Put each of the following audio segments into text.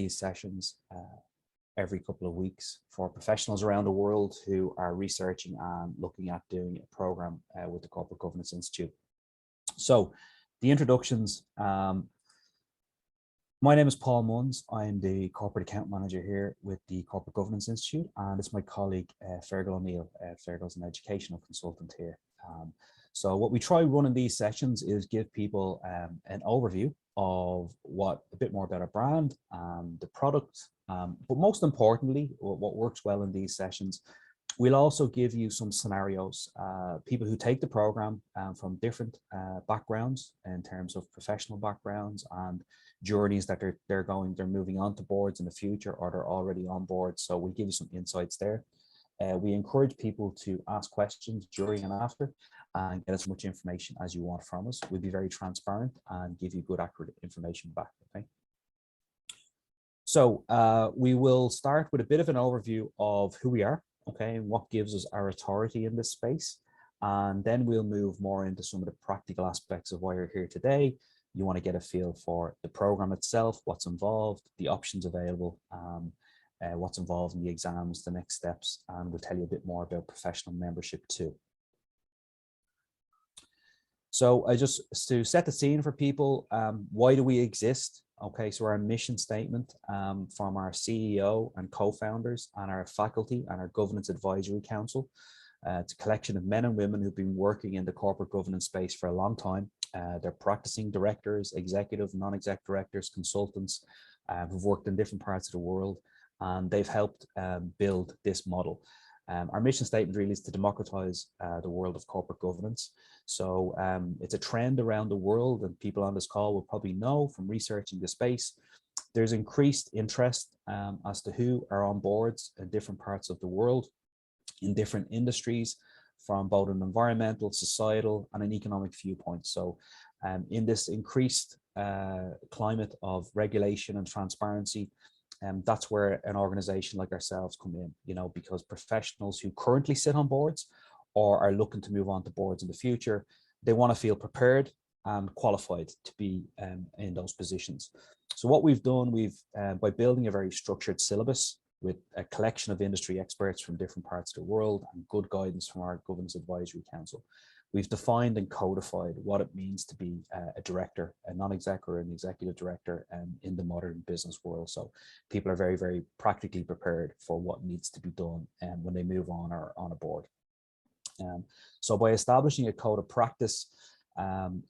these sessions every couple of weeks for professionals around the world who are researching and looking at doing a program with the Corporate Governance Institute. So the introductions. My name is Paul Munns. I'm the Corporate Account Manager here with the Corporate Governance Institute, and it's my colleague Fergal O'Neill. Fergal's an educational consultant here. So what we try running these sessions is give people an overview of a bit more about our brand, the product, but most importantly, what works well in these sessions. We'll also give you some scenarios, people who take the program from different backgrounds in terms of professional backgrounds and journeys that they're moving on to boards in the future, or they're already on board. So we'll give you some insights there. We encourage people to ask questions during and after and get as much information as you want from us. We'll be very transparent and give you good, accurate information back. Okay. So we will start with a bit of an overview of who we are, okay, and what gives us our authority in this space. And then we'll move more into some of the practical aspects of why you're here today. You want to get a feel for the program itself, what's involved, the options available, what's involved in the exams, the next steps, and we'll tell you a bit more about professional membership too. So just to set the scene for people, why do we exist? Okay, so our mission statement from our CEO and co-founders and our faculty and our Governance Advisory Council. It's a collection of men and women who've been working in the corporate governance space for a long time. They're practicing directors, executive, non-exec directors, consultants who've worked in different parts of the world, and they've helped build this model. Our mission statement really is to democratize the world of corporate governance. So it's a trend around the world, and people on this call will probably know from researching the space, there's increased interest as to who are on boards in different parts of the world, in different industries, from both an environmental, societal, and an economic viewpoint. So in this increased climate of regulation and transparency, that's where an organization like ourselves come in, you know, because professionals who currently sit on boards or are looking to move on to boards in the future, they want to feel prepared and qualified to be in those positions. So what we've done, by building a very structured syllabus with a collection of industry experts from different parts of the world and good guidance from our Governance Advisory Council, we've defined and codified what it means to be a director, a non-exec or an executive director in the modern business world. So people are very, very practically prepared for what needs to be done when they move on or on a board. So by establishing a code of practice,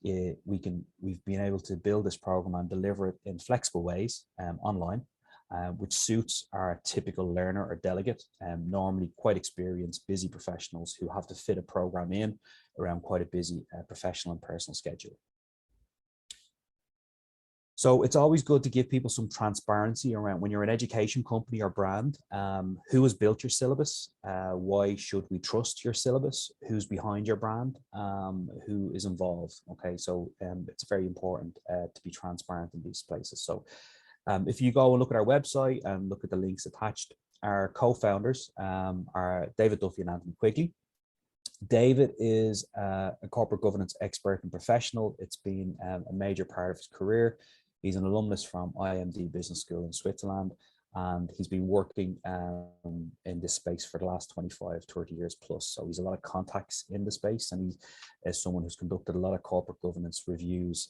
we've been able to build this program and deliver it in flexible ways online, which suits our typical learner or delegate, normally quite experienced, busy professionals who have to fit a program in around quite a busy professional and personal schedule. So it's always good to give people some transparency around when you're an education company or brand, who has built your syllabus, why should we trust your syllabus, who's behind your brand, who is involved. Okay, so it's very important to be transparent in these places. So if you go and look at our website and look at the links attached, our co-founders are David Duffy and Anthony Quigley. David is a corporate governance expert and professional. It's been a major part of his career. He's an alumnus from IMD Business School in Switzerland, and he's been working in this space for the last 25, 30 years plus. So he's a lot of contacts in the space, and he is someone who's conducted a lot of corporate governance reviews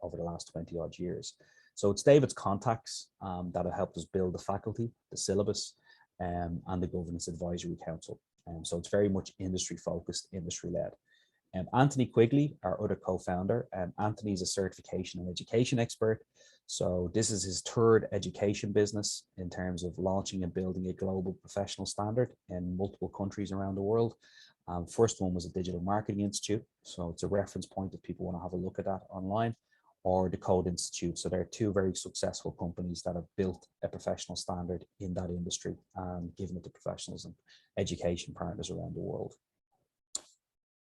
over the last 20 odd years. So it's David's contacts that have helped us build the faculty, the syllabus, and the Governance Advisory Council. So it's very much industry focused, industry led. Anthony Quigley, our other co-founder, Anthony is a certification and education expert. So this is his third education business in terms of launching and building a global professional standard in multiple countries around the world. First one was a digital marketing institute. So it's a reference point if people want to have a look at that online, or the Code Institute. So there are two very successful companies that have built a professional standard in that industry and given it to professionals and education partners around the world.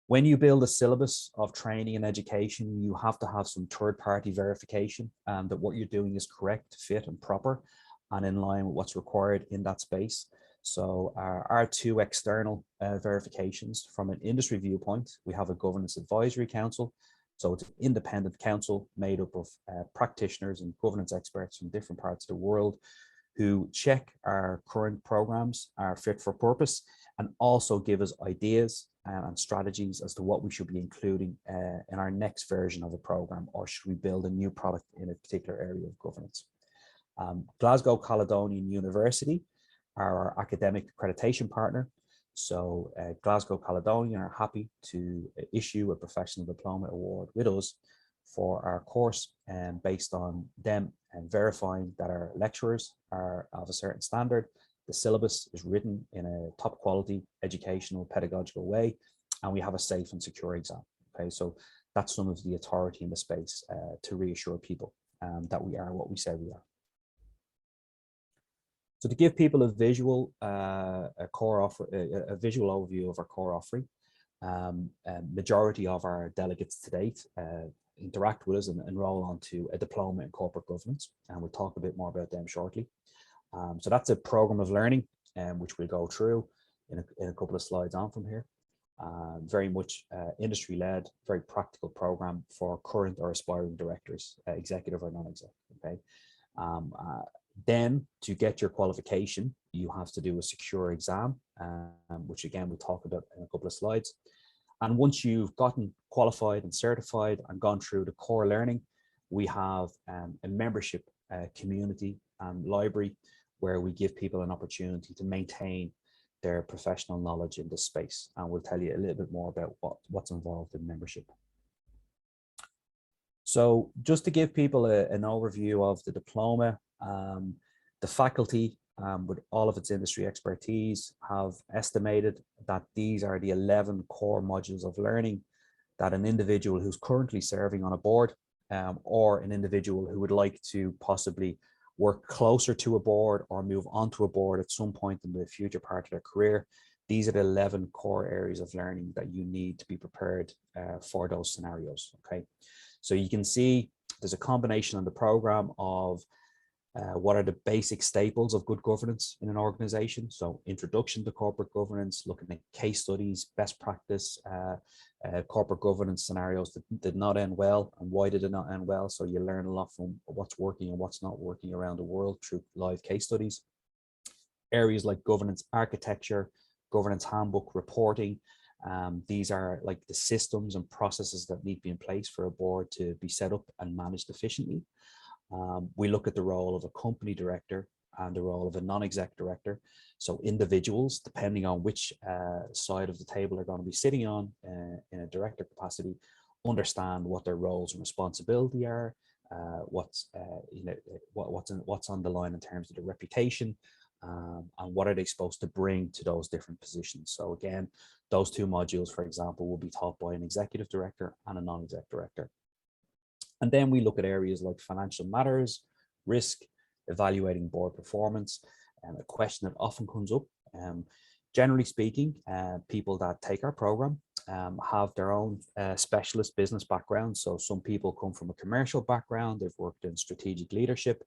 When you build a syllabus of training and education, you have to have some third-party verification that what you're doing is correct, fit, and proper, and in line with what's required in that space. So our two external verifications from an industry viewpoint, we have a Governance Advisory Council, So it's an independent council made up of practitioners and governance experts from different parts of the world who check our current programs are fit for purpose and also give us ideas and strategies as to what we should be including in our next version of a program, or should we build a new product in a particular area of governance. Glasgow Caledonian University are our academic accreditation partner. So Glasgow Caledonian are happy to issue a professional diploma award with us for our course, and based on them and verifying that our lecturers are of a certain standard, the syllabus is written in a top quality educational pedagogical way, and we have a safe and secure exam. Okay, so that's some of the authority in the space to reassure people that we are what we say we are. So to give people a visual, a visual overview of our core offering, majority of our delegates to date interact with us and enroll onto a diploma in corporate governance, and we'll talk a bit more about them shortly. So that's a program of learning, which we'll go through in a couple of slides on from here. Very much industry-led, very practical program for current or aspiring directors, executive or non-exec. Okay. Then to get your qualification, you have to do a secure exam, which again we'll talk about in a couple of slides. And once you've gotten qualified and certified and gone through the core learning, we have a membership community and library where we give people an opportunity to maintain their professional knowledge in this space. And we'll tell you a little bit more about what's involved in membership. So just to give people an overview of the diploma, the faculty with all of its industry expertise have estimated that these are the 11 core modules of learning that an individual who's currently serving on a board or an individual who would like to possibly work closer to a board or move onto a board at some point in the future part of their career, these are the 11 core areas of learning that you need to be prepared for those scenarios. Okay, so you can see there's a combination on the program of what are the basic staples of good governance in an organization. So introduction to corporate governance, looking at case studies, best practice, corporate governance scenarios that did not end well and why did it not end well. So you learn a lot from what's working and what's not working around the world through live case studies. Areas like governance architecture, governance handbook, reporting. These are like the systems and processes that need to be in place for a board to be set up and managed efficiently. We look at the role of a company director and the role of a non-exec director. So individuals, depending on which side of the table they're going to be sitting on in a director capacity, understand what their roles and responsibility are, what's on the line in terms of the reputation, and what are they supposed to bring to those different positions. So again, those two modules, for example, will be taught by an executive director and a non-exec director. And then we look at areas like financial matters, risk, evaluating board performance, and a question that often comes up. Generally speaking, people that take our program have their own specialist business background. So some people come from a commercial background, they've worked in strategic leadership.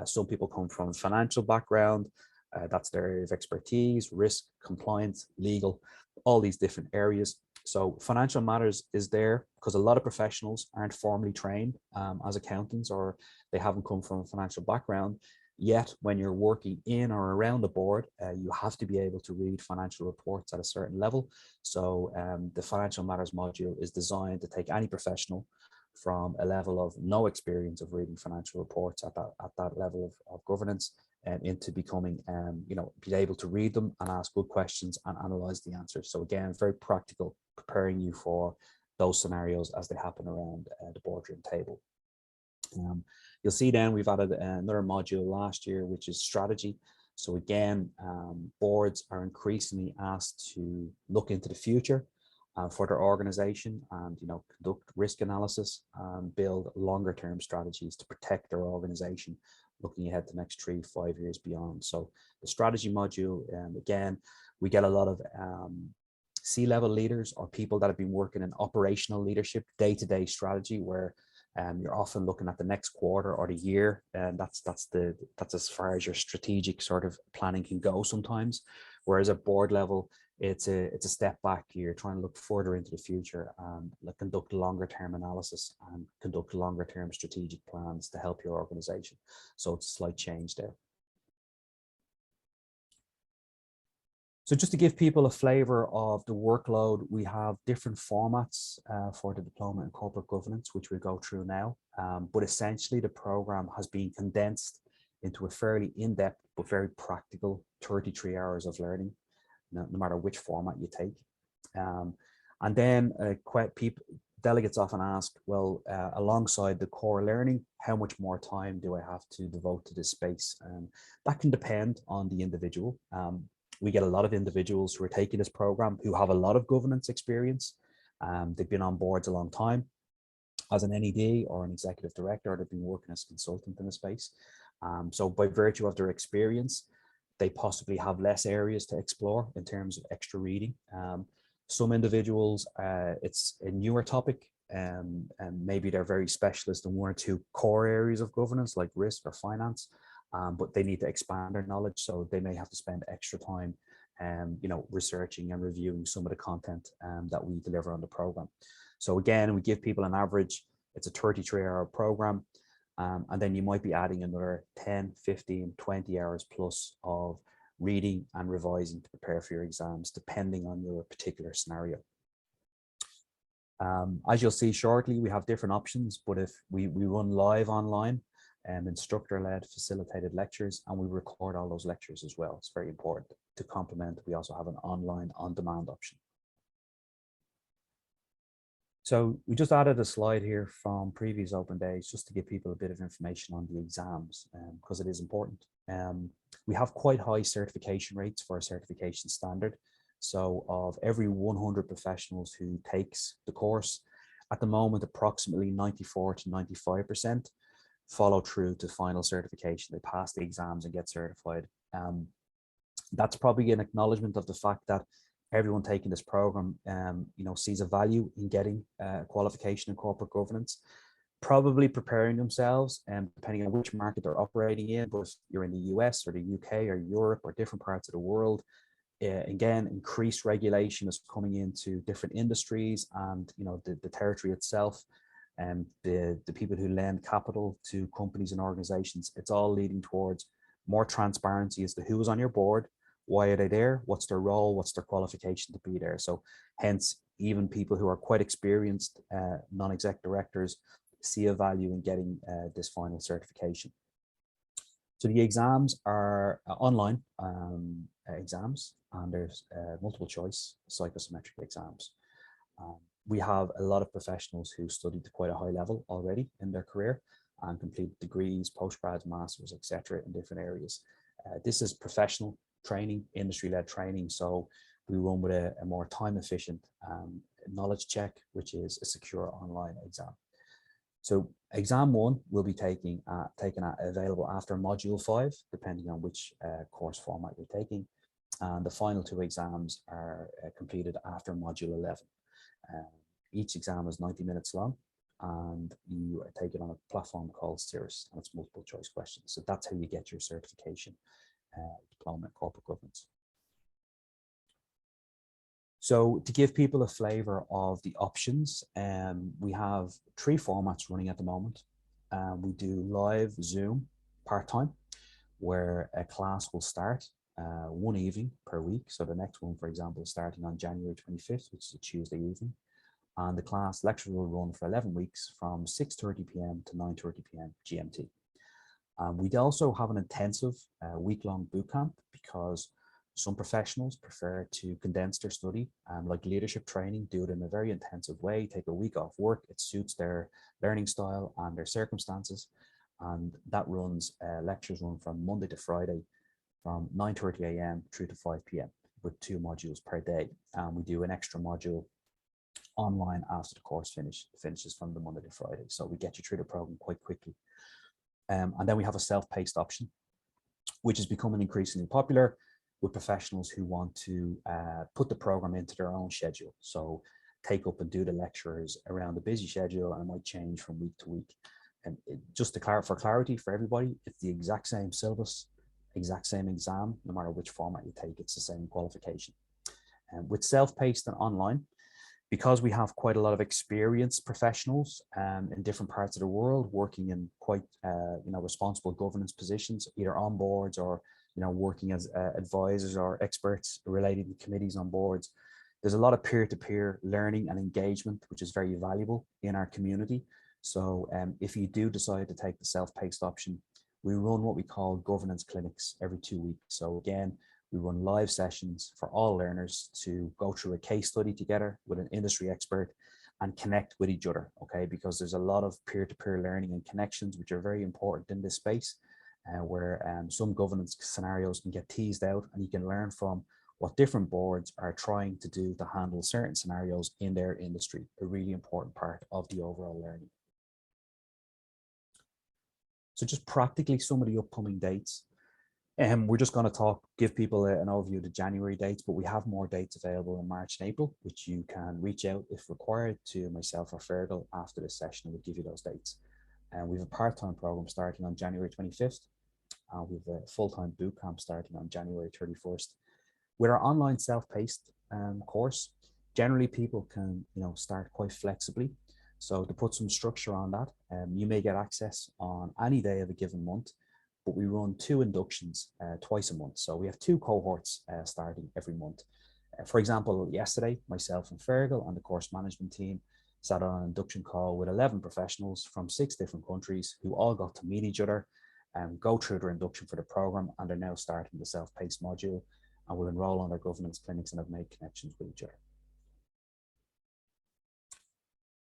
Some people come from a financial background, that's their area of expertise, risk, compliance, legal, all these different areas. So financial matters is there because a lot of professionals aren't formally trained as accountants, or they haven't come from a financial background. Yet when you're working in or around the board, you have to be able to read financial reports at a certain level. So the financial matters module is designed to take any professional from a level of no experience of reading financial reports at that level of governance and into becoming, be able to read them and ask good questions and analyze the answers. So again, very practical, preparing you for those scenarios as they happen around the boardroom table. You'll see then we've added another module last year, which is strategy. So again, boards are increasingly asked to look into the future for their organization and conduct risk analysis and build longer term strategies to protect their organization, looking ahead to the next 3 to 5 years beyond. So the strategy module, again, we get a lot of C-level leaders or people that have been working in operational leadership, day-to-day strategy, where you're often looking at the next quarter or the year, and that's as far as your strategic sort of planning can go sometimes. Whereas at board level, it's a step back. You're trying to look further into the future and conduct longer term analysis and conduct longer term strategic plans to help your organization. So it's a slight change there. So just to give people a flavor of the workload, we have different formats for the Diploma in Corporate Governance, which we'll go through now. But essentially the program has been condensed into a fairly in-depth but very practical 33 hours of learning, no matter which format you take. And then delegates often ask, well, alongside the core learning, how much more time do I have to devote to this space? That can depend on the individual. We get a lot of individuals who are taking this program who have a lot of governance experience. They've been on boards a long time as an NED or an executive director, or they've been working as a consultant in the space. So by virtue of their experience, they possibly have less areas to explore in terms of extra reading. Some individuals, it's a newer topic, and maybe they're very specialist in one or two core areas of governance like risk or finance. But they need to expand their knowledge, so they may have to spend extra time, researching and reviewing some of the content that we deliver on the program. So again, we give people an average. It's a 33-hour program, and then you might be adding another 10, 15, 20 hours plus of reading and revising to prepare for your exams, depending on your particular scenario. As you'll see shortly, we have different options, but if we run live online, instructor-led facilitated lectures, and we record all those lectures as well. It's very important to complement. We also have an online on-demand option. So we just added a slide here from previous open days just to give people a bit of information on the exams, because it is important. We have quite high certification rates for our certification standard. So of every 100 professionals who takes the course, at the moment, approximately 94 to 95% follow through to final certification. They pass the exams and get certified. That's probably an acknowledgement of the fact that everyone taking this program, sees a value in getting a qualification in corporate governance, probably preparing themselves, depending on which market they're operating in. But if you're in the US or the UK or Europe or different parts of the world, again, increased regulation is coming into different industries, and the territory itself, and the people who lend capital to companies and organizations, it's all leading towards more transparency as to who is on your board, why are they there, what's their role, what's their qualification to be there. So hence, even people who are quite experienced non-exec directors see a value in getting this final certification. So the exams are online exams, and there's multiple choice psychometric exams. We have a lot of professionals who studied to quite a high level already in their career and completed degrees, postgrads, masters, etc. in different areas. This is professional training, industry-led training. So we run with a more time-efficient knowledge check, which is a secure online exam. So exam 1 will be taken available after module 5, depending on which course format you're taking. And the final 2 exams are completed after module 11. Each exam is 90 minutes long, and you take it on a platform called Cirrus, and it's multiple choice questions. So that's how you get your certification, Diploma in Corporate Governance. So to give people a flavor of the options, we have 3 formats running at the moment. We do live Zoom part-time, where a class will start one evening per week. So the next one, for example, is starting on January 25th, which is a Tuesday evening. And the class lecture will run for 11 weeks from 6:30 p.m. to 9:30 p.m. GMT. We'd also have an intensive week-long bootcamp, because some professionals prefer to condense their study, like leadership training, do it in a very intensive way, take a week off work. It suits their learning style and their circumstances. And that runs, lectures run from Monday to Friday from 9:30 a.m. through to 5 p.m. with 2 modules per day. And we do an extra module online after the course finishes from the Monday to Friday. So we get you through the program quite quickly. And then we have a self-paced option, which is becoming increasingly popular with professionals who want to put the program into their own schedule. So take up and do the lectures around the busy schedule, and it might change from week to week. And just to for clarity for everybody, it's the exact same syllabus, exact same exam, no matter which format you take, it's the same qualification. With self-paced and online, because we have quite a lot of experienced professionals in different parts of the world working in quite responsible governance positions, either on boards or working as advisors or experts related to committees on boards. There's a lot of peer-to-peer learning and engagement, which is very valuable in our community. So if you do decide to take the self-paced option, we run what we call governance clinics every 2 weeks. So again, we run live sessions for all learners to go through a case study together with an industry expert and connect with each other, okay? Because there's a lot of peer-to-peer learning and connections, which are very important in this space, where some governance scenarios can get teased out and you can learn from what different boards are trying to do to handle certain scenarios in their industry, a really important part of the overall learning. So just practically some of the upcoming dates. We're just going to give people an overview of the January dates, but we have more dates available in March and April, which you can reach out if required to myself or Fergal after this session, and we'll give you those dates. And we have a part-time program starting on January 25th. We have a full-time boot camp starting on January 31st. With our online self-paced course, generally people can start quite flexibly. So to put some structure on that, you may get access on any day of a given month, but we run 2 inductions twice a month. So we have 2 cohorts starting every month. For example, yesterday, myself and Fergal and the course management team sat on an induction call with 11 professionals from 6 different countries who all got to meet each other and go through their induction for the program, and they're now starting the self-paced module and will enroll on their governance clinics and have made connections with each other.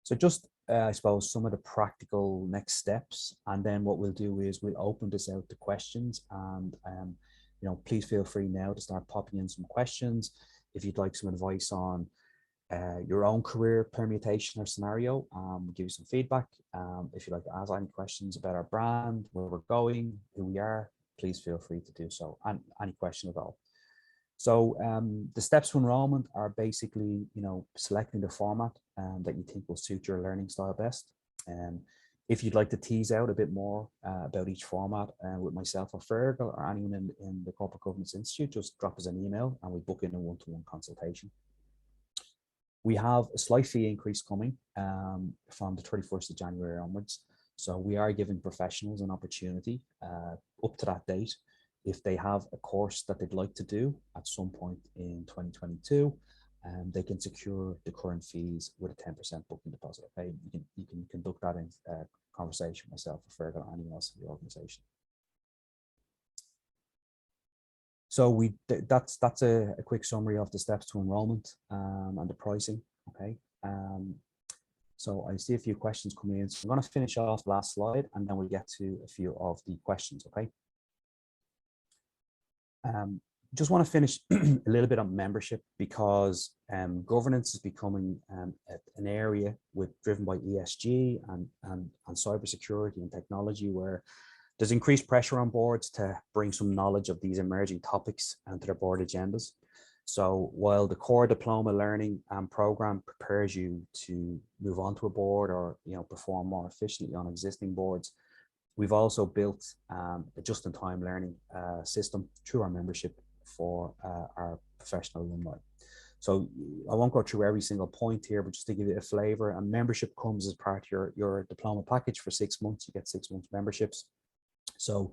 So just, I suppose, some of the practical next steps, and then what we'll do is we'll open this out to questions, and please feel free now to start popping in some questions. If you'd like some advice on your own career permutation or scenario, we'll give you some feedback. If you'd like to ask any questions about our brand, where we're going, who we are, please feel free to do so, and any question at all. So the steps to enrollment are basically, selecting the format that you think will suit your learning style best. If you'd like to tease out a bit more about each format with myself or Fergal or anyone in the Corporate Governance Institute, just drop us an email and we book in a one-to-one consultation. We have a slight fee increase coming from the 31st of January onwards. So we are giving professionals an opportunity up to that date, if they have a course that they'd like to do at some point in 2022, they can secure the current fees with a 10% booking deposit. Okay, you can conduct that in conversation with myself or Fergal or anyone else in the organization. So that's a quick summary of the steps to enrollment and the pricing. Okay, so I see a few questions coming in. So I'm going to finish off the last slide and then we'll get to a few of the questions. Okay. Just want to finish a little bit on membership, because governance is becoming an area driven by ESG and cybersecurity and technology, where there's increased pressure on boards to bring some knowledge of these emerging topics into their board agendas. So while the core diploma learning program prepares you to move on to a board or perform more efficiently on existing boards, we've also built a just-in-time learning system through our membership for our professional alumni. So I won't go through every single point here, but just to give you a flavor, and membership comes as part of your diploma package for 6 months. You get 6 months memberships. So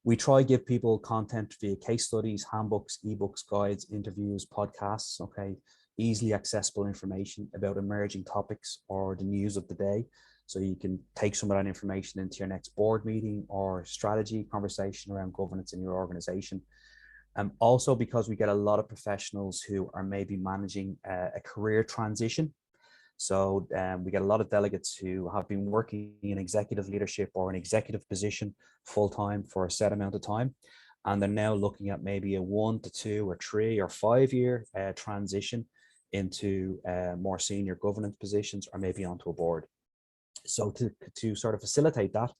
we try to give people content via case studies, handbooks, ebooks, guides, interviews, podcasts, okay, easily accessible information about emerging topics or the news of the day. So you can take some of that information into your next board meeting or strategy conversation around governance in your organization. Also, because we get a lot of professionals who are maybe managing a career transition. So we get a lot of delegates who have been working in executive leadership or an executive position full-time for a set amount of time. And they're now looking at maybe a 1 to 2 or 3 or 5 year transition into more senior governance positions or maybe onto a board. So to sort of facilitate that,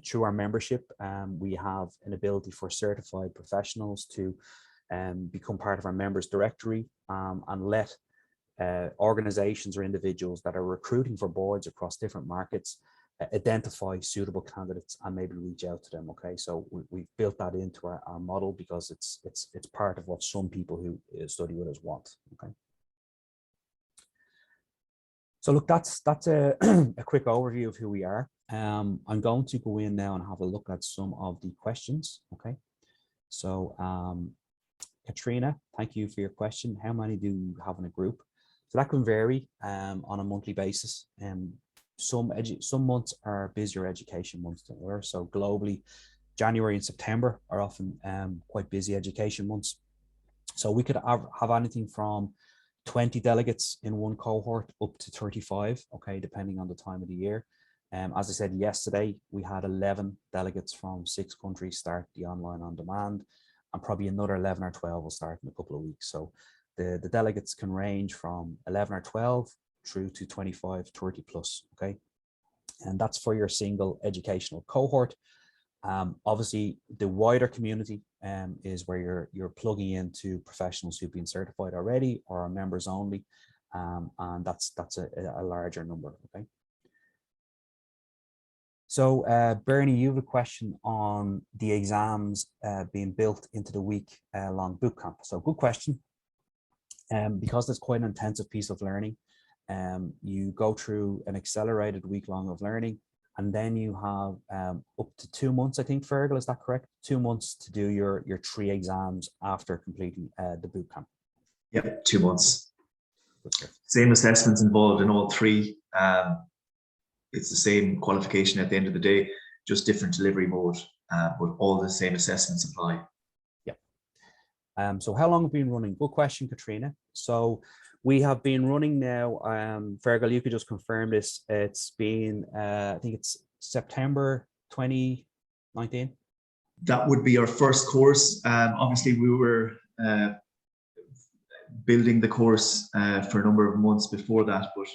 through our membership, we have an ability for certified professionals to become part of our members directory and let organizations or individuals that are recruiting for boards across different markets identify suitable candidates and maybe reach out to them. Okay, so we've built that into our model because it's part of what some people who study with us want. Okay. So look, that's a, a quick overview of who we are. I'm going to go in now and have a look at some of the questions. Okay. So Katrina, thank you for your question. How many do you have in a group? So that can vary on a monthly basis. Some months are busier education months than others. So globally, January and September are often quite busy education months. So we could have anything from 20 delegates in one cohort up to 35, okay, depending on the time of the year. As I said yesterday, we had 11 delegates from 6 countries start the online on demand, and probably another 11 or 12 will start in a couple of weeks. So the delegates can range from 11 or 12 through to 25, 30 plus, okay? And that's for your single educational cohort. Obviously, the wider community is where you're plugging into professionals who've been certified already or are members only, and that's a larger number. Okay. So Bernie, you have a question on the exams being built into the week-long bootcamp. So good question. Because it's quite an intensive piece of learning, you go through an accelerated week-long of learning. And then you have up to 2 months, I think, Fergal, is that correct? 2 months to do your 3 exams after completing the bootcamp. Yep, 2 months. Same assessments involved in all 3. It's the same qualification at the end of the day, just different delivery mode, but all the same assessments apply. Yeah. So how long have we been running? Good question, Katrina. So we have been running now, Fergal, you could just confirm this. It's been, I think it's September 2019. That would be our first course. Obviously, we were building the course for a number of months before that, but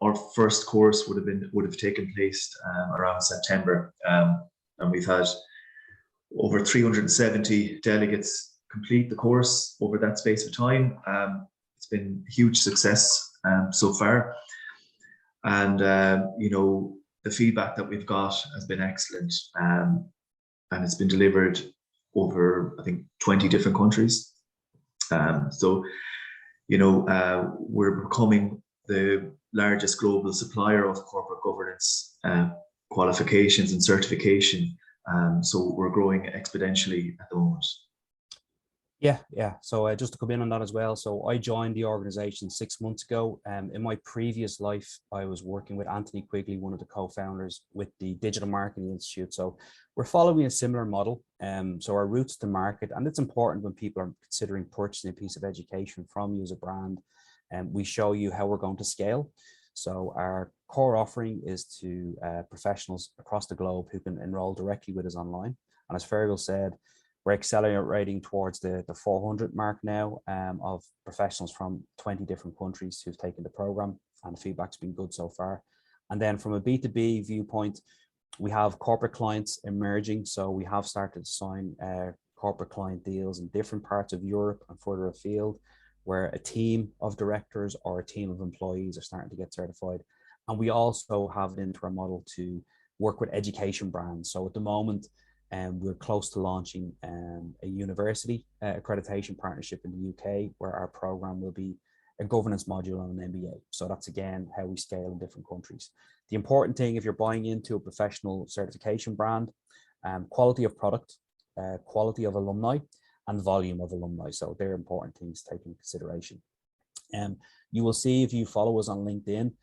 our first course would have taken place around September, and we've had over 370 delegates complete the course over that space of time. It's been a huge success so far, and you know, the feedback that we've got has been excellent, and it's been delivered over, I think, 20 different countries. So you know, we're becoming the largest global supplier of corporate governance qualifications and certification. So we're growing exponentially at the moment. Yeah. So just to come in on that as well. So I joined the organization 6 months ago. In my previous life, I was working with Anthony Quigley, one of the co-founders with the Digital Marketing Institute. So we're following a similar model. So our routes to market, and it's important when people are considering purchasing a piece of education from you as a brand, and we show you how we're going to scale. So our core offering is to professionals across the globe who can enroll directly with us online. And as Fergal said, we're accelerating towards the 400 mark now of professionals from 20 different countries who've taken the program, and the feedback's been good so far. And then from a B2B viewpoint, we have corporate clients emerging. So we have started to sign corporate client deals in different parts of Europe and further afield, where a team of directors or a team of employees are starting to get certified. And we also have it into our model to work with education brands. So at the moment, we're close to launching a university accreditation partnership in the UK, where our program will be a governance module on an MBA. So that's, again, how we scale in different countries. The important thing, if you're buying into a professional certification brand, quality of product, quality of alumni, and volume of alumni. So they're important things to take into consideration. You will see, if you follow us on LinkedIn,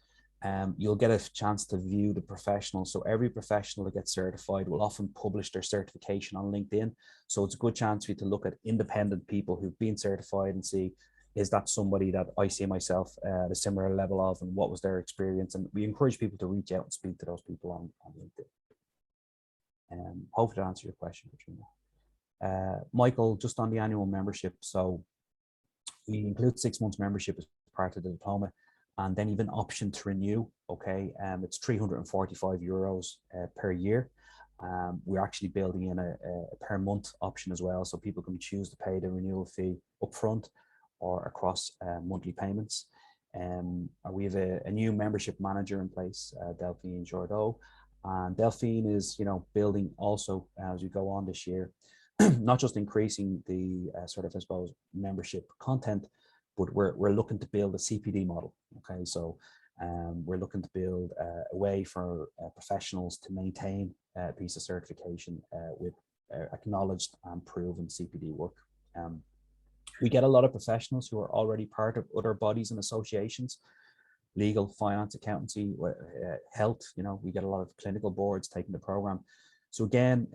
you'll get a chance to view the professionals. So every professional that gets certified will often publish their certification on LinkedIn. So it's a good chance for you to look at independent people who've been certified and see, is that somebody that I see myself at a similar level of, and what was their experience? And we encourage people to reach out and speak to those people on LinkedIn. Hopefully that answers your question, Katrina. Michael, just on the annual membership. So we include 6 months membership as part of the diploma, and then even option to renew. Okay, it's 345 euros per year. We're actually building in a per month option as well, so people can choose to pay the renewal fee upfront or across monthly payments. We have a new membership manager in place, Delphine Jordeau, and Delphine is, building also as we go on this year, not just increasing the sort of, I suppose, membership content, but we're looking to build a CPD model. Okay, so we're looking to build a way for professionals to maintain a piece of certification with acknowledged and proven CPD work. We get a lot of professionals who are already part of other bodies and associations, legal, finance, accountancy, health. We get a lot of clinical boards taking the program. So again,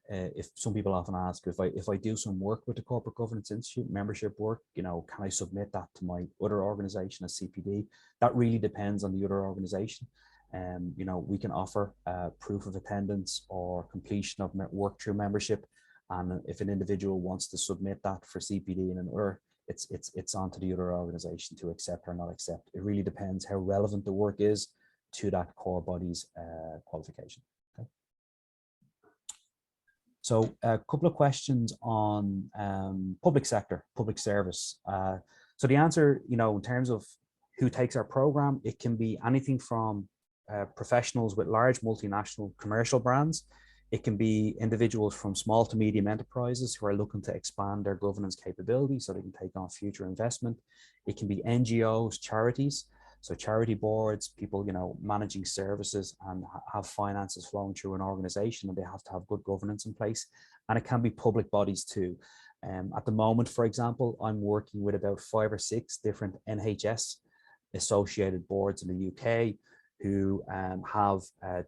if some people often ask, if I do some work with the Corporate Governance Institute, membership work, can I submit that to my other organization as CPD? That really depends on the other organization. We can offer proof of attendance or completion of work through membership. And if an individual wants to submit that for CPD in another, it's on to the other organization to accept or not accept. It really depends how relevant the work is to that core body's qualification. Okay. So a couple of questions on public sector, public service. So the answer, in terms of who takes our program, it can be anything from professionals with large multinational commercial brands. It can be individuals from small to medium enterprises who are looking to expand their governance capability so they can take on future investment. It can be NGOs, charities, so charity boards, people, managing services and have finances flowing through an organization, and they have to have good governance in place. And it can be public bodies too. At the moment, for example, I'm working with about 5 or 6 different NHS associated boards in the UK who have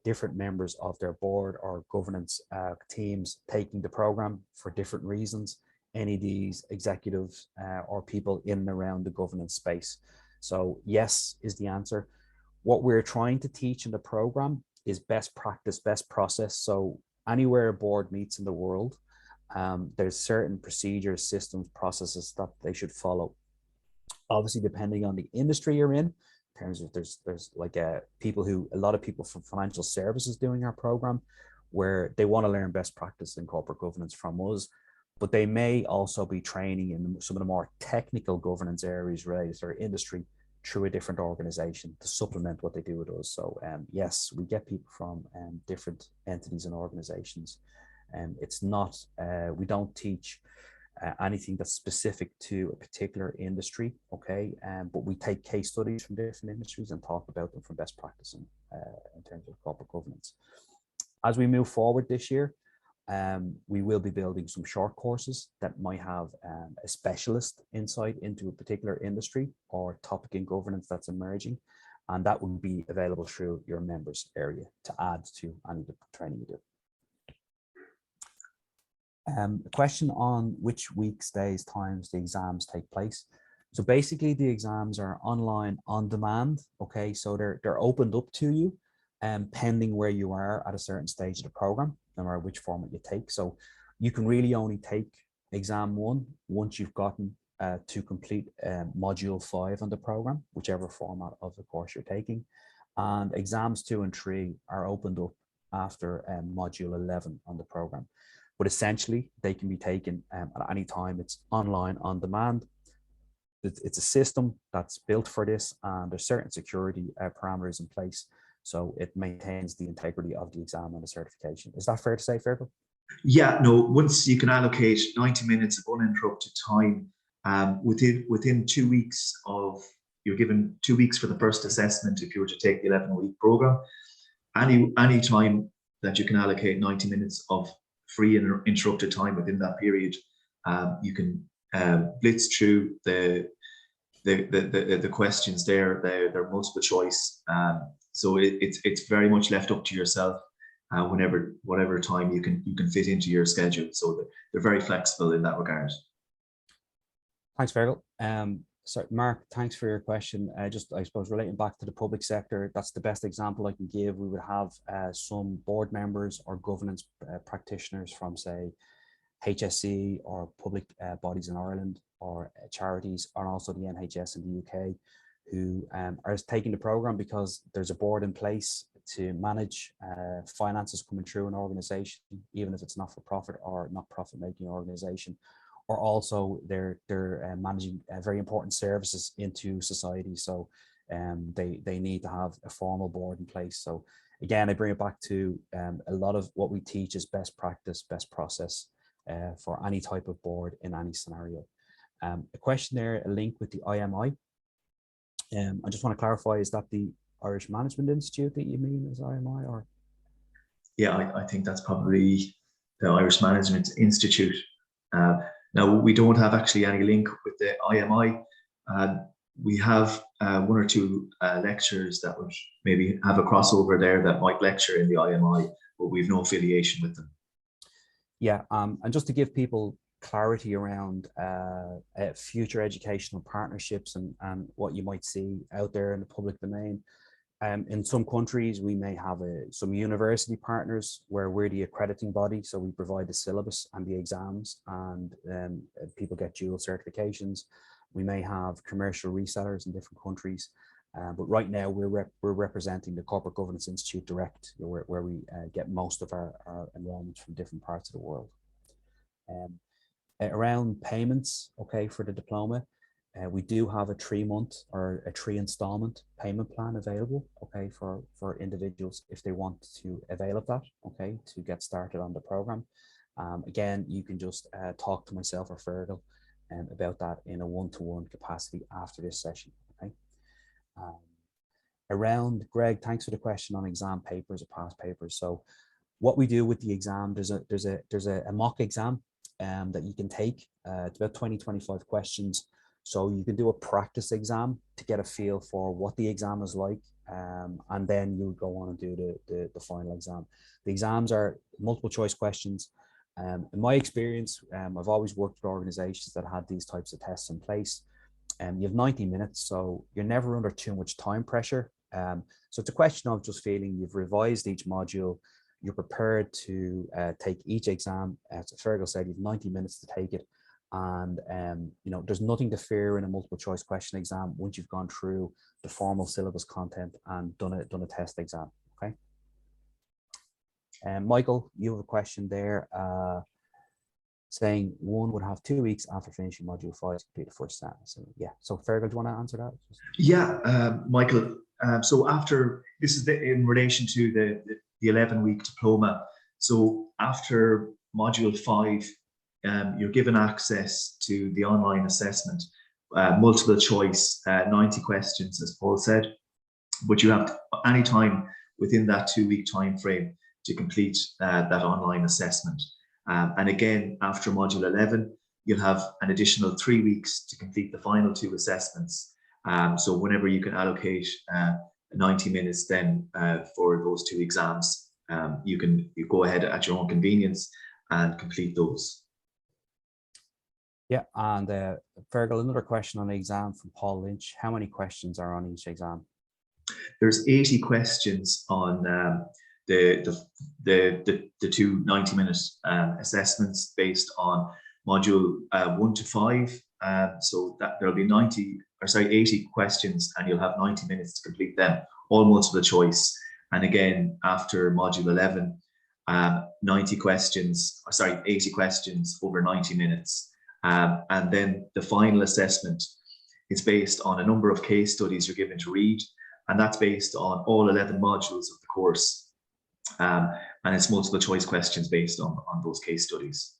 different members of their board or governance teams taking the program for different reasons, NEDs, executives, or people in and around the governance space. So yes is the answer. What we're trying to teach in the program is best practice, best process. So anywhere a board meets in the world, there's certain procedures, systems, processes that they should follow. Obviously, depending on the industry you're in terms of there's like a lot of people from financial services doing our program where they want to learn best practice in corporate governance from us, but they may also be training in some of the more technical governance areas related to their industry through a different organization to supplement what they do with us. So yes, we get people from different entities and organizations, and it's not we don't teach anything that's specific to a particular industry, okay? But we take case studies from different industries and talk about them from best practice in terms of corporate governance. As we move forward this year, we will be building some short courses that might have a specialist insight into a particular industry or topic in governance that's emerging, and that will be available through your members area to add to any of the training you do. A question on which weeks, days, times the exams take place. So basically the exams are online on demand. Okay, so they're opened up to you pending where you are at a certain stage of the program, no matter which format you take. So you can really only take exam 1 once you've gotten to complete module 5 on the program, whichever format of the course you're taking. And exams 2 and 3 are opened up after module 11 on the program. But essentially, they can be taken at any time. It's online on demand. It's a system that's built for this, and there's certain security parameters in place, so it maintains the integrity of the exam and the certification. Is that fair to say, Fergal? Yeah, no, once you can allocate 90 minutes of uninterrupted time, within 2 weeks you're given 2 weeks for the first assessment if you were to take the 11-week program. Any time that you can allocate 90 minutes of free and interrupted time within that period, you can blitz through the questions there. They're multiple choice, so it's very much left up to yourself. Whatever time you can fit into your schedule, so they're very flexible in that regard. Thanks, Fergal. So Mark, thanks for your question. Just, I suppose, relating back to the public sector, that's the best example I can give. We would have some board members or governance practitioners from, say, HSE or public bodies in Ireland or charities, and also the NHS in the UK, who are taking the program because there's a board in place to manage finances coming through an organization, even if it's not for profit or not profit making organization, or also they're managing very important services into society. So they need to have a formal board in place. So again, I bring it back to a lot of what we teach is best practice, best process for any type of board in any scenario. A question there, a link with the IMI. I just want to clarify, is that the Irish Management Institute that you mean as IMI, or? Yeah, I think that's probably the Irish Management Institute. Now, we don't have actually any link with the IMI. We have one or two lecturers that would maybe have a crossover there that might lecture in the IMI, but we've no affiliation with them. Yeah, and just to give people clarity around future educational partnerships and what you might see out there in the public domain. In some countries, we may have some university partners where we're the accrediting body. So we provide the syllabus and the exams, and people get dual certifications. We may have commercial resellers in different countries. But right now we're representing the Corporate Governance Institute Direct, where we get most of our enrollments from different parts of the world. Around payments, okay, for the diploma, we do have a 3-month or a 3 installment payment plan available, okay, for individuals if they want to avail of that, okay, to get started on the program. Again, you can just talk to myself or Fergal about that in a one-to-one capacity after this session, okay. Around, Greg, thanks for the question on exam papers or past papers. So what we do with the exam, there's a mock exam that you can take. It's about 20-25 questions. So you can do a practice exam to get a feel for what the exam is like, and then you go on and do the final exam. The exams are multiple choice questions. In my experience, I've always worked with organizations that had these types of tests in place. You have 90 minutes, so you're never under too much time pressure. So it's a question of just feeling you've revised each module, you're prepared to take each exam. As Fergal said, you've 90 minutes to take it. And you know, there's nothing to fear in a multiple choice question exam once you've gone through the formal syllabus content and done a test exam, okay? Michael, you have a question there saying one would have 2 weeks after finishing module 5 to complete the first sentence. So, yeah, so Fergal, do you want to answer that? Yeah, Michael, so after, this is in relation to the 11-week diploma. So after module 5, you're given access to the online assessment, multiple choice, 90 questions, as Paul said, but you have any time within that 2-week time frame to complete that online assessment. And again, after module 11, you'll have an additional 3 weeks to complete the final 2 assessments. So whenever you can allocate 90 minutes then for those 2 exams, you go ahead at your own convenience and complete those. Yeah, and Fergal, another question on the exam from Paul Lynch. How many questions are on each exam? There's 80 questions on the 2 90-minute assessments based on module 1 to 5. So that there'll be 80 questions, and you'll have 90 minutes to complete them, all multiple choice. And again, after module 11, 80 questions over 90 minutes. And then the final assessment is based on a number of case studies you're given to read, and that's based on all 11 modules of the course. And it's multiple choice questions based on those case studies.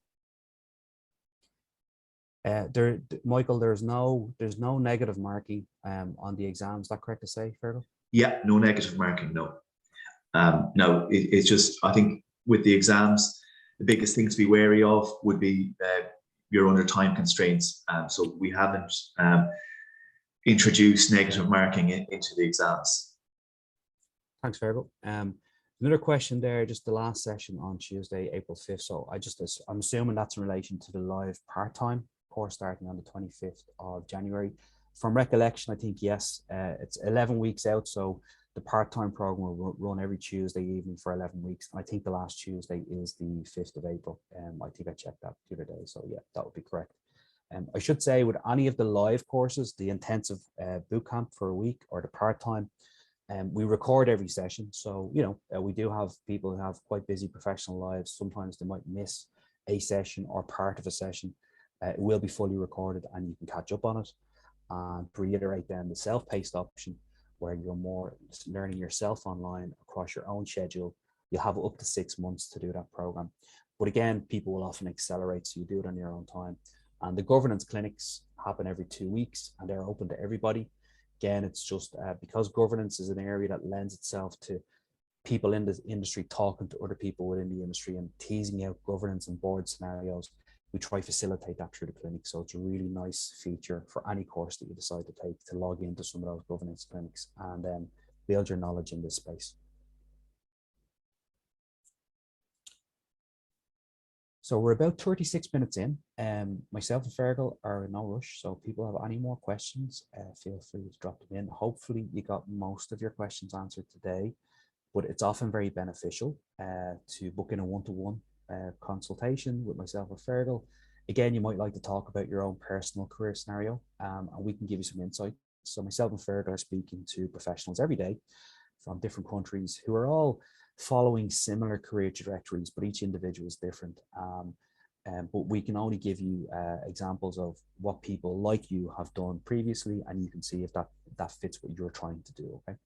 Michael, there's no negative marking on the exams. Is that correct to say, Fergal? Yeah, no negative marking, no. No, it's just, I think with the exams, the biggest thing to be wary of would be you're under time constraints. So we haven't introduced negative marking into the exams. Thanks, Fergal. Another question there, just the last session on Tuesday, April 5th. So I'm assuming that's in relation to the live part-time course starting on the 25th of January. From recollection, I think, yes, it's 11 weeks out. So the part-time program will run every Tuesday evening for 11 weeks. And I think the last Tuesday is the 5th of April. I think I checked that the other day. So yeah, that would be correct. I should say with any of the live courses, the intensive bootcamp for a week or the part-time, we record every session. So, you know, we do have people who have quite busy professional lives. Sometimes they might miss a session or part of a session. It will be fully recorded and you can catch up on it. And to reiterate then, the self-paced option, where you're more learning yourself online across your own schedule. You'll have up to 6 months to do that program. But again, people will often accelerate, so you do it on your own time. And the governance clinics happen every 2 weeks and they're open to everybody. Again, it's just because governance is an area that lends itself to people in the industry talking to other people within the industry and teasing out governance and board scenarios. We try to facilitate that through the clinic. So it's a really nice feature for any course that you decide to take, to log into some of those governance clinics and then build your knowledge in this space. So we're about 36 minutes in. Myself and Fergal are in no rush. So if people have any more questions, feel free to drop them in. Hopefully you got most of your questions answered today, but it's often very beneficial to book in a one-to-one consultation with myself or Fergal. Again, you might like to talk about your own personal career scenario, and we can give you some insight. So myself and Fergal are speaking to professionals every day from different countries who are all following similar career trajectories, but each individual is different. But we can only give you examples of what people like you have done previously, and you can see if that fits what you're trying to do, okay?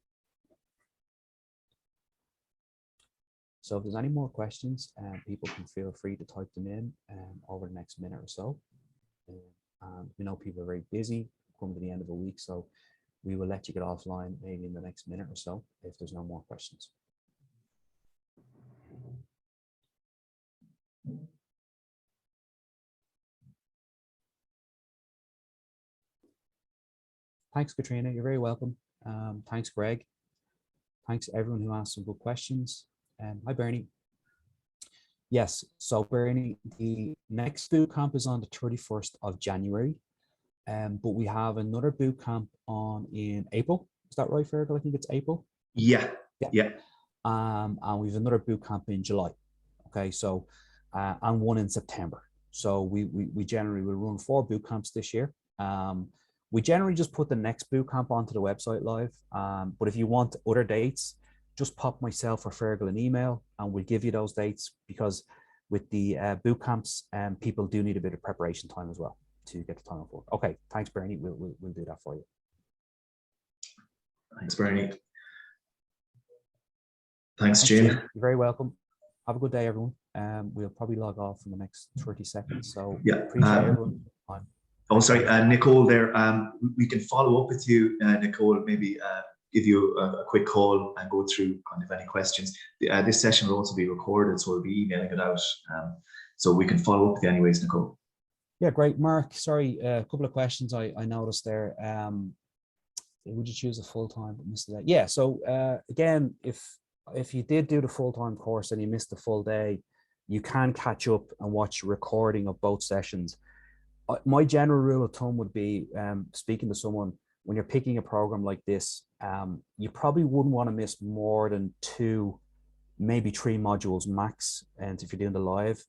So if there's any more questions, people can feel free to type them in over the next minute or so. We know people are very busy coming to the end of a week, so we will let you get offline maybe in the next minute or so if there's no more questions. Thanks, Katrina. You're very welcome. Thanks, Greg. Thanks everyone who asked some good questions. Hi, Bernie. Yes, so Bernie, the next boot camp is on the 31st of January, but we have another boot camp on in April. Is that right, Fergal? I think it's April. Yeah. And we have another boot camp in July. Okay, so and one in September. So we generally will run 4 boot camps this year. We generally just put the next boot camp onto the website live. But if you want other dates, just pop myself or Fergal an email and we'll give you those dates, because with the boot camps, people do need a bit of preparation time as well to get the time off work. Okay, thanks, Bernie. We'll do that for you. Thanks, Bernie. Thanks, Jim. You're very welcome. Have a good day, everyone. We'll probably log off in the next 30 seconds. So yeah, appreciate everyone. Oh, sorry, Nicole there. We can follow up with you, Nicole, maybe give you a quick call and go through kind of any questions. This session will also be recorded, so we'll be emailing it out. So we can follow up with you anyways, Nicole. Yeah, great. Mark, sorry, a couple of questions I noticed there. Would you choose a full-time but missed that? Yeah, so again, if you did do the full-time course and you missed the full day, you can catch up and watch a recording of both sessions. My general rule of thumb would be, speaking to someone, when you're picking a program like this, you probably wouldn't want to miss more than 2, maybe 3 modules max, and if you're doing the live,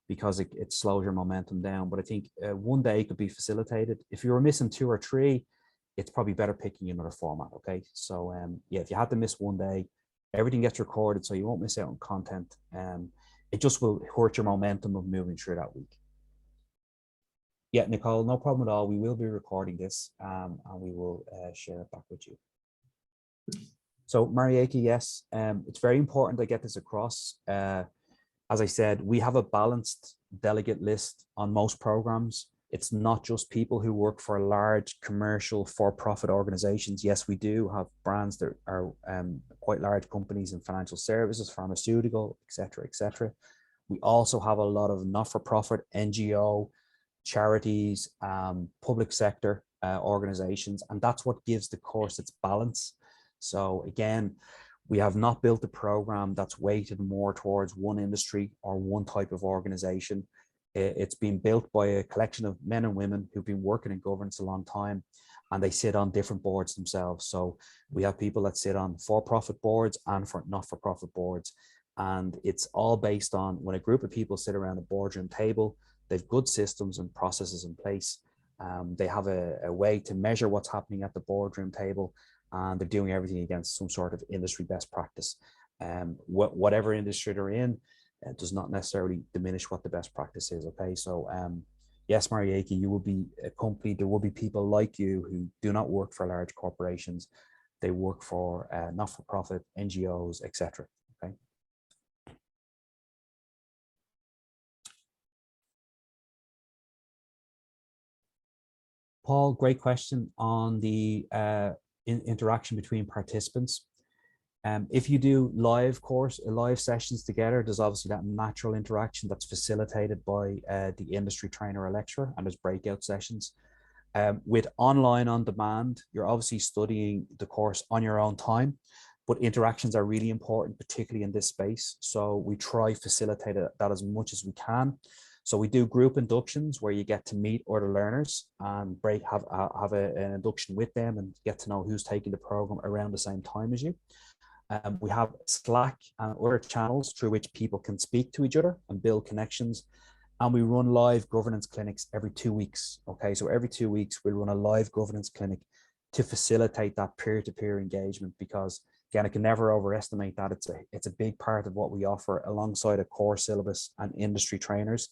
because it slows your momentum down. But I think one day could be facilitated. If you were missing 2 or 3, it's probably better picking another format, okay? So yeah, if you had to miss one day, everything gets recorded so you won't miss out on content. It just will hurt your momentum of moving through that week. Yeah, Nicole, no problem at all. We will be recording this and we will share it back with you. So Marieke, yes, it's very important I get this across. As I said, we have a balanced delegate list on most programs. It's not just people who work for large commercial for-profit organizations. Yes, we do have brands that are quite large companies in financial services, pharmaceutical, et cetera, et cetera. We also have a lot of not-for-profit, NGO, charities, public sector organizations, and that's what gives the course its balance. So again, we have not built a program that's weighted more towards one industry or one type of organization. It's been built by a collection of men and women who've been working in governance a long time, and they sit on different boards themselves. So we have people that sit on for-profit boards and for not-for-profit boards. And it's all based on when a group of people sit around a boardroom table, they've good systems and processes in place. They have a way to measure what's happening at the boardroom table, and they're doing everything against some sort of industry best practice. Whatever industry they're in, it does not necessarily diminish what the best practice is, okay? So yes, Marieke, you will be accompanied. There will be people like you who do not work for large corporations. They work for not-for-profit NGOs, etc. Okay. Paul, great question on the interaction between participants. If you do live sessions together, there's obviously that natural interaction that's facilitated by the industry trainer or lecturer, and there's breakout sessions. With online on demand, you're obviously studying the course on your own time, but interactions are really important, particularly in this space. So we try facilitate that as much as we can. So we do group inductions where you get to meet other learners and have an induction with them and get to know who's taking the program around the same time as you. We have Slack and other channels through which people can speak to each other and build connections. And we run live governance clinics every 2 weeks. Okay, so every 2 weeks we'll run a live governance clinic to facilitate that peer-to-peer engagement, because again, I can never overestimate that. It's a big part of what we offer alongside a core syllabus and industry trainers.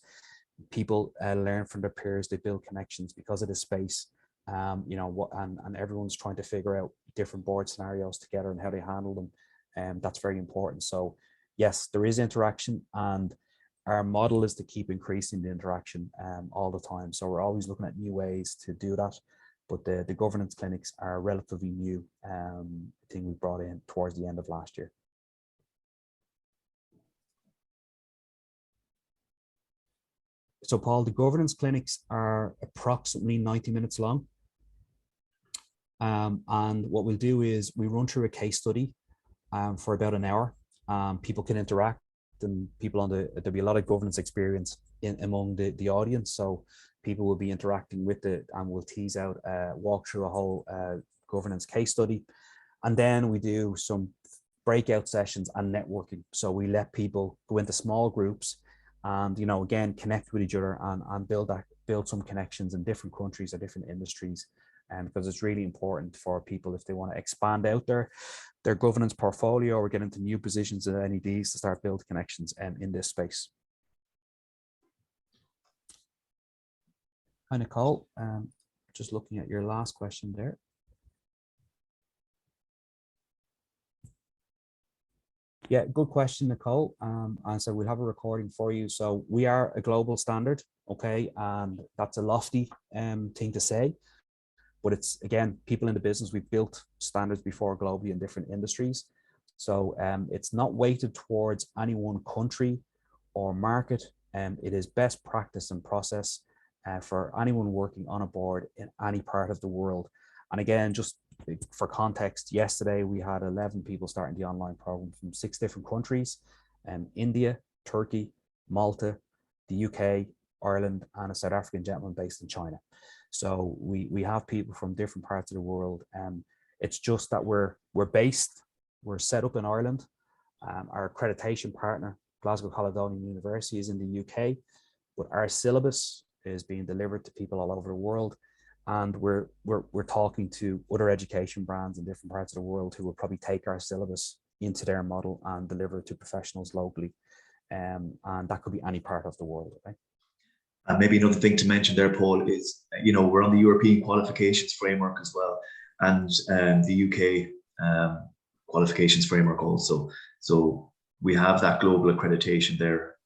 People learn from their peers, they build connections because of this space. You know, and everyone's trying to figure out different board scenarios together and how they handle them. That's very important. So yes, there is interaction, and our model is to keep increasing the interaction all the time. So we're always looking at new ways to do that. But the governance clinics are a relatively new thing we brought in towards the end of last year. So Paul, the governance clinics are approximately 90 minutes long. And what we'll do is we run through a case study for about an hour. People can interact, and people there'll be a lot of governance experience among the audience. So people will be interacting with it, and we'll tease out, walk through a whole governance case study. And then we do some breakout sessions and networking. So we let people go into small groups and, you know, again, connect with each other and build some connections in different countries or different industries. Because it's really important for people, if they want to expand out their governance portfolio or get into new positions in NEDs, to start building connections in this space. Hi, Nicole. Just looking at your last question there. Yeah, good question, Nicole. And so we'll have a recording for you. So we are a global standard, okay? And that's a lofty thing to say. But it's, again, people in the business, we've built standards before globally in different industries. So it's not weighted towards any one country or market. It is best practice and process for anyone working on a board in any part of the world. And again, just for context, yesterday we had 11 people starting the online program from 6 different countries: India, Turkey, Malta, the UK, Ireland, and a South African gentleman based in China. So we have people from different parts of the world. It's just that we're set up in Ireland. Our accreditation partner, Glasgow Caledonian University, is in the UK, but our syllabus is being delivered to people all over the world. And we're talking to other education brands in different parts of the world who will probably take our syllabus into their model and deliver it to professionals locally. And that could be any part of the world. Right? And maybe another thing to mention there, Paul, is, you know, we're on the European qualifications framework as well, and the UK qualifications framework also. So we have that global accreditation there